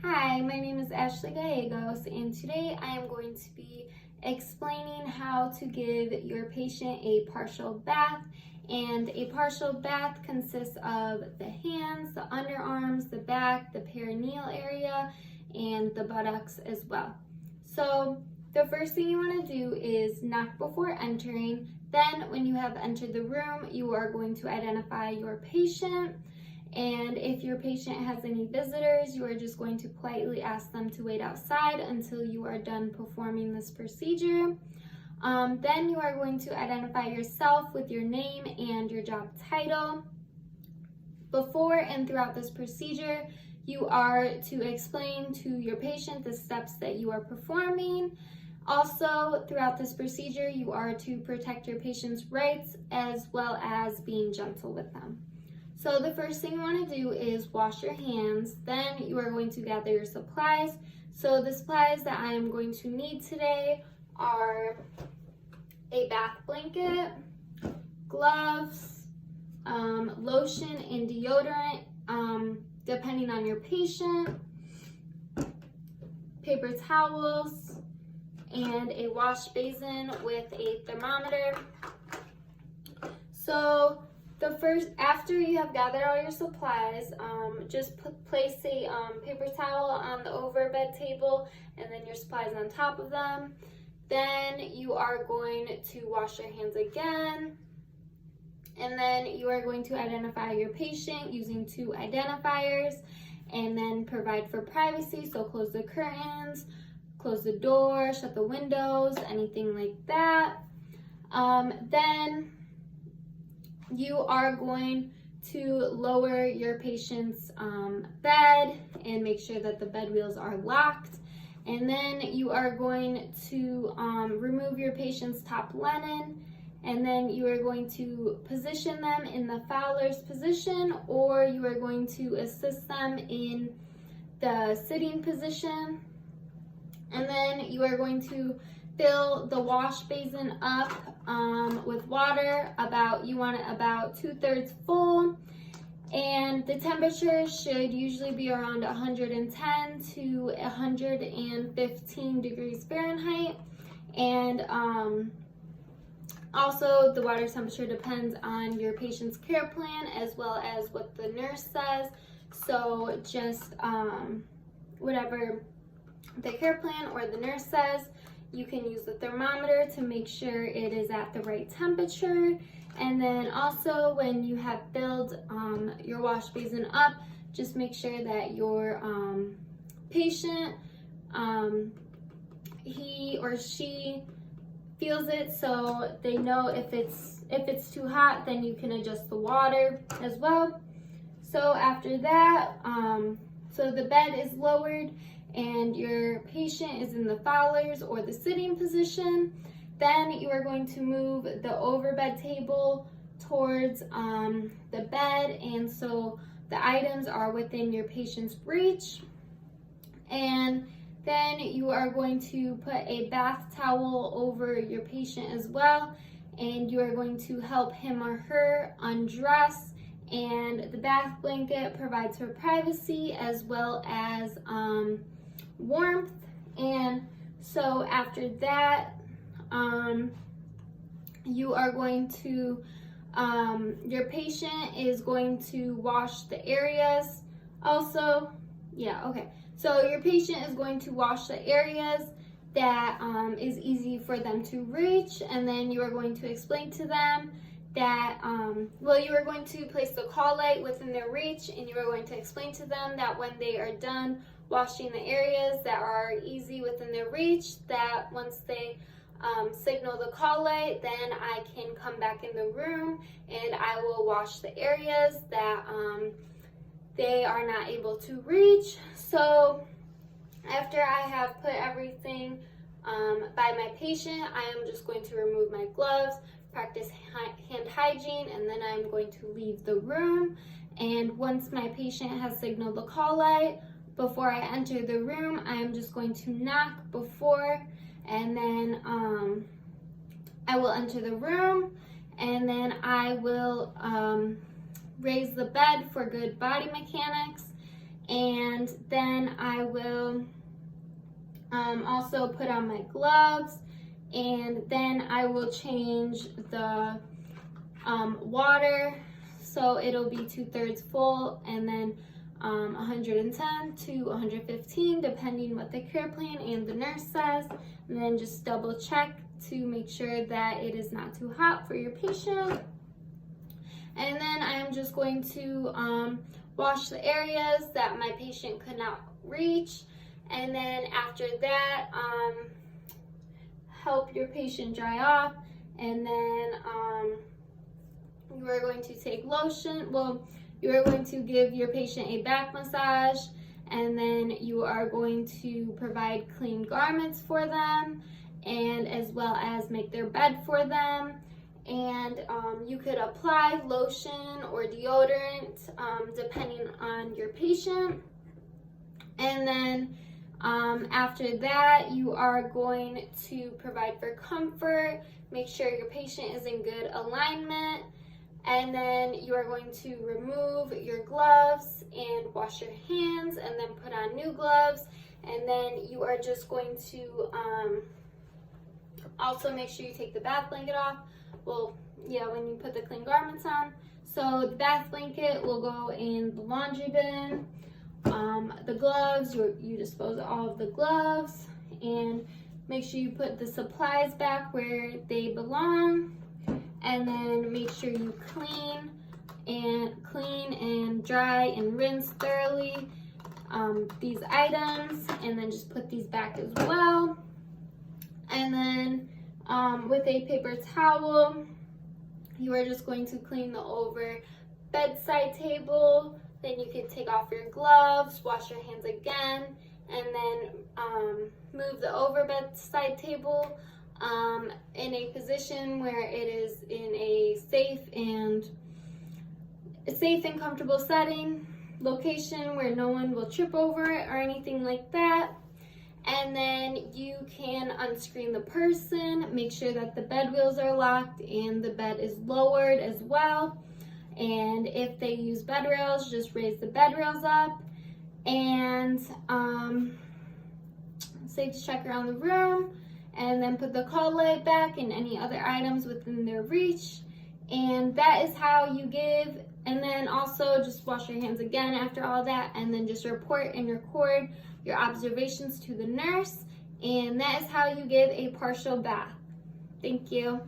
Hi, my name is Ashley Gallegos, and today I am going to be explaining how to give your patient a partial bath. And a partial bath consists of the hands, the underarms, the back, the perineal area, and the buttocks as well. So the first thing you want to do is knock before entering. Then when you have entered the room, you are going to identify your patient. And if your patient has any visitors, you are just going to politely ask them to wait outside until you are done performing this procedure. Then you are going to identify yourself with your name and your job title. Before and throughout this procedure, you are to explain to your patient the steps that you are performing. Also, throughout this procedure, you are to protect your patient's rights as well as being gentle with them. So the first thing you want to do is wash your hands. Then you are going to gather your supplies. So the supplies that I am going to need today are a bath blanket, gloves, lotion and deodorant, depending on your patient, paper towels, and a wash basin with a thermometer. So after you have gathered all your supplies, just place a paper towel on the overbed table and then your supplies on top of them. Then you are going to wash your hands again. And then you are going to identify your patient using 2 identifiers and then provide for privacy. So close the curtains, close the door, shut the windows, anything like that. Then you are going to lower your patient's bed and make sure that the bed wheels are locked. And then you are going to remove your patient's top linen, and then you are going to position them in the Fowler's position, or you are going to assist them in the sitting position. And then you are going to fill the wash basin up with water. You want it about 2/3 full, and the temperature should usually be around 110 to 115 degrees Fahrenheit. And also the water temperature depends on your patient's care plan as well as what the nurse says. So just whatever the care plan or the nurse says. You can use the thermometer to make sure it is at the right temperature. And then also when you have filled your wash basin up, just make sure that your patient, he or she feels it, so they know if it's too hot, then you can adjust the water as well. So after that, so the bed is lowered and your patient is in the Fowler's or the sitting position, then you are going to move the overbed table towards the bed, and so the items are within your patient's reach. And then you are going to put a bath towel over your patient as well, and you are going to help him or her undress. And the bath blanket provides for privacy as well as warmth. And so after that, you are going to, your patient is going to wash the areas also. Yeah, okay. So your patient is going to wash the areas that is easy for them to reach, and then you are going to explain to them that, you are going to place the call light within their reach, and you are going to explain to them that when they are done washing the areas that are easy within their reach, that once they signal the call light, then I can come back in the room and I will wash the areas that they are not able to reach. So after I have put everything by my patient, I am just going to remove my gloves, practice hand hygiene, and then I'm going to leave the room. And once my patient has signaled the call light, before I enter the room, I am just going to knock before, and then I will enter the room, and then I will raise the bed for good body mechanics, And then I will also put on my gloves, and then I will change the water, so it'll be 2/3 full, and then 110 to 115 depending what the care plan and the nurse says, and then just double check to make sure that it is not too hot for your patient. And then I'm just going to wash the areas that my patient could not reach, and then after that help your patient dry off, and then you are going to take lotion. Well, you are going to give your patient a back massage, and then you are going to provide clean garments for them, and as well as make their bed for them. And you could apply lotion or deodorant depending on your patient. And then after that, you are going to provide for comfort, make sure your patient is in good alignment, and then you are going to remove your gloves and wash your hands, and then put on new gloves. And then you are just going to also make sure you take the bath blanket off. Well, yeah, when you put the clean garments on. So the bath blanket will go in the laundry bin. The gloves, you dispose of all of the gloves, and make sure you put the supplies back where they belong. And then make sure you clean and dry and rinse thoroughly these items, and then just put these back as well. And then with a paper towel, you are just going to clean the over bedside table. Then you can take off your gloves, wash your hands again, and then move the over bedside table in a position where it is in a safe and comfortable setting, location where no one will trip over it or anything like that. And then you can unscreen the person, make sure that the bed wheels are locked and the bed is lowered as well. And if they use bed rails, just raise the bed rails up, and safety check around the room, and then put the call light back and any other items within their reach. And that is how you give. And then also just wash your hands again after all that, and then just report and record your observations to the nurse. And that is how you give a partial bath. Thank you.